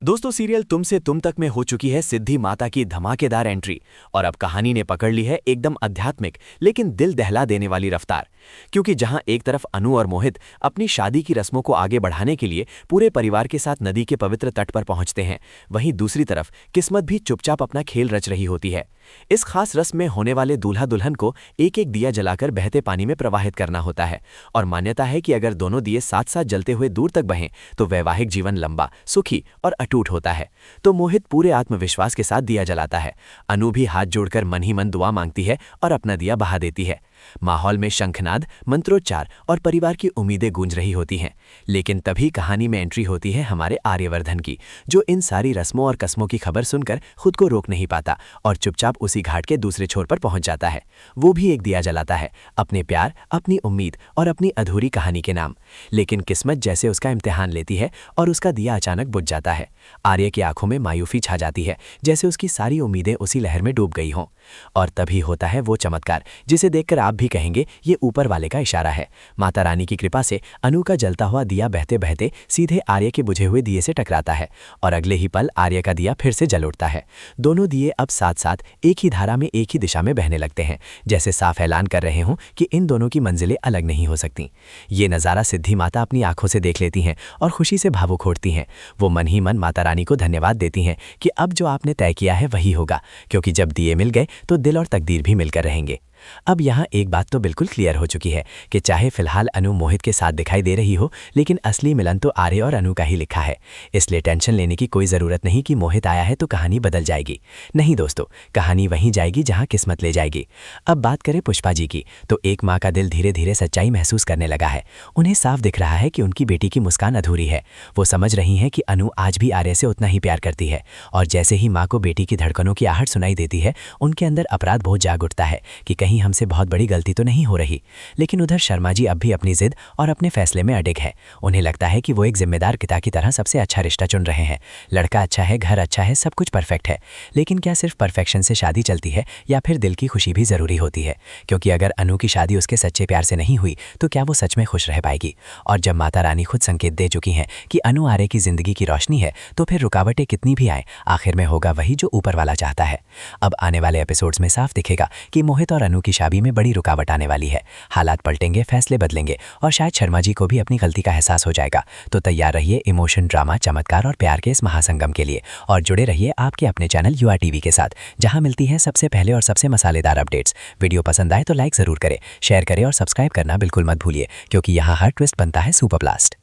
दोस्तों, सीरियल तुम से तुम तक में हो चुकी है सिद्धि माता की धमाकेदार एंट्री और अब कहानी ने पकड़ ली है एकदम आध्यात्मिक लेकिन दिल दहला देने वाली रफ्तार। क्योंकि जहां एक तरफ अनु और मोहित अपनी शादी की रस्मों को आगे बढ़ाने के लिए पूरे परिवार के साथ नदी के पवित्र तट पर पहुंचते हैं, वहीं दूसरी तरफ किस्मत भी चुपचाप अपना खेल रच रही होती है। इस खास रस्म में होने वाले दूल्हा दुल्हन को एक एक दिया जलाकर बहते पानी में प्रवाहित करना होता है और मान्यता है कि अगर दोनों दिए साथ साथ जलते हुए दूर तक बहें तो वैवाहिक जीवन लंबा, सुखी और अटूट होता है। तो मोहित पूरे आत्मविश्वास के साथ दिया जलाता है। अनु भी हाथ जोड़कर मन ही मन दुआ मांगती है और अपना दिया बहा देती है। माहौल में शंखनाद, मंत्रोच्चार और परिवार की उम्मीदें गूंज रही होती हैं। लेकिन तभी कहानी में एंट्री होती है हमारे आर्यवर्धन की, जो इन सारी रस्मों और कस्मों की खबर सुनकर खुद को रोक नहीं पाता और चुपचाप उसी घाट के दूसरे छोर पर पहुंच जाता है। वो भी एक दिया जलाता है, अपने प्यार, अपनी उम्मीद और अपनी अधूरी कहानी के नाम। लेकिन किस्मत जैसे उसका इम्तिहान लेती है और उसका दिया अचानक बुझ जाता है। आर्य की आंखों में मायूसी छा जाती है, जैसे उसकी सारी उम्मीदें उसी लहर में डूब गई हों। और तभी होता है वो चमत्कार जिसे देखकर आप भी कहेंगे ये ऊपर वाले का इशारा है। माता रानी की कृपा से अनु का जलता हुआ दिया बहते बहते सीधे आर्य के बुझे हुए दिए से टकराता है और अगले ही पल आर्य का दिया फिर से जल उठता है। दोनों दिए अब साथ साथ एक ही धारा में एक ही दिशा में बहने लगते हैं, जैसे साफ ऐलान कर रहे हों कि इन दोनों की मंजिलें अलग नहीं हो सकती। ये नज़ारा सिद्धि माता अपनी आंखों से देख लेती हैं और खुशी से भावुक होती हैं। वो मन ही मन माता रानी को धन्यवाद देती हैं कि अब जो आपने तय किया है वही होगा, क्योंकि जब दिए मिल गए तो दिल और तकदीर भी मिलकर रहेंगे। अब यहाँ एक बात तो बिल्कुल क्लियर हो चुकी है कि चाहे फिलहाल अनु मोहित के साथ दिखाई दे रही हो, लेकिन असली मिलन तो आर्य और अनु का ही लिखा है। इसलिए टेंशन लेने की कोई ज़रूरत नहीं कि मोहित आया है तो कहानी बदल जाएगी। नहीं दोस्तों, कहानी वहीं जाएगी जहाँ किस्मत ले जाएगी। अब बात करें पुष्पा जी की, तो एक माँ का दिल धीरे धीरे सच्चाई महसूस करने लगा है। उन्हें साफ दिख रहा है कि उनकी बेटी की मुस्कान अधूरी है। वो समझ रही हैं कि अनु आज भी आर्य से उतना ही प्यार करती है। और जैसे ही माँ को बेटी की धड़कनों की आहट सुनाई देती है, उनके अंदर अपराध बोझ जाग उठता है कि कहीं हमसे बहुत बड़ी गलती तो नहीं हो रही। लेकिन उधर शर्मा जी अब भी अपनी जिद और अपने फैसले में अडिग है। उन्हें लगता है कि वो एक जिम्मेदार पिता की तरह सबसे अच्छा रिश्ता चुन रहे हैं। लड़का अच्छा है, घर अच्छा है, सब कुछ परफेक्ट है। लेकिन क्या सिर्फ परफेक्शन से शादी चलती है या फिर दिल की खुशी भी ज़रूरी होती है? क्योंकि अगर अनु की शादी उसके सच्चे प्यार से नहीं हुई तो क्या वो सच में खुश रह पाएगी? और जब माता रानी खुद संकेत दे चुकी हैं कि अनु आर्य की जिंदगी की रोशनी है, तो फिर रुकावटें कितनी भी आए, आखिर में होगा वही जो ऊपर वाला चाहता है। अब आने वाले एपिसोड्स में साफ दिखेगा कि मोहित और अनु की शादी में बड़ी रुकावट आने वाली है। हालात पलटेंगे, फैसले बदलेंगे और शायद शर्मा जी को भी अपनी गलती का एहसास हो जाएगा। तो तैयार रहिए इमोशन, ड्रामा, चमत्कार और प्यार के इस महासंगम के लिए और जुड़े रहिए आपके अपने चैनल युवा टीवी के साथ, जहां मिलती हैं सबसे पहले और सबसे मसालेदार अपडेट्स। वीडियो पसंद आए तो लाइक जरूर करें, शेयर करें और सब्सक्राइब करना बिल्कुल मत भूलिए, क्योंकि यहाँ हर ट्विस्ट बनता है सुपर ब्लास्ट।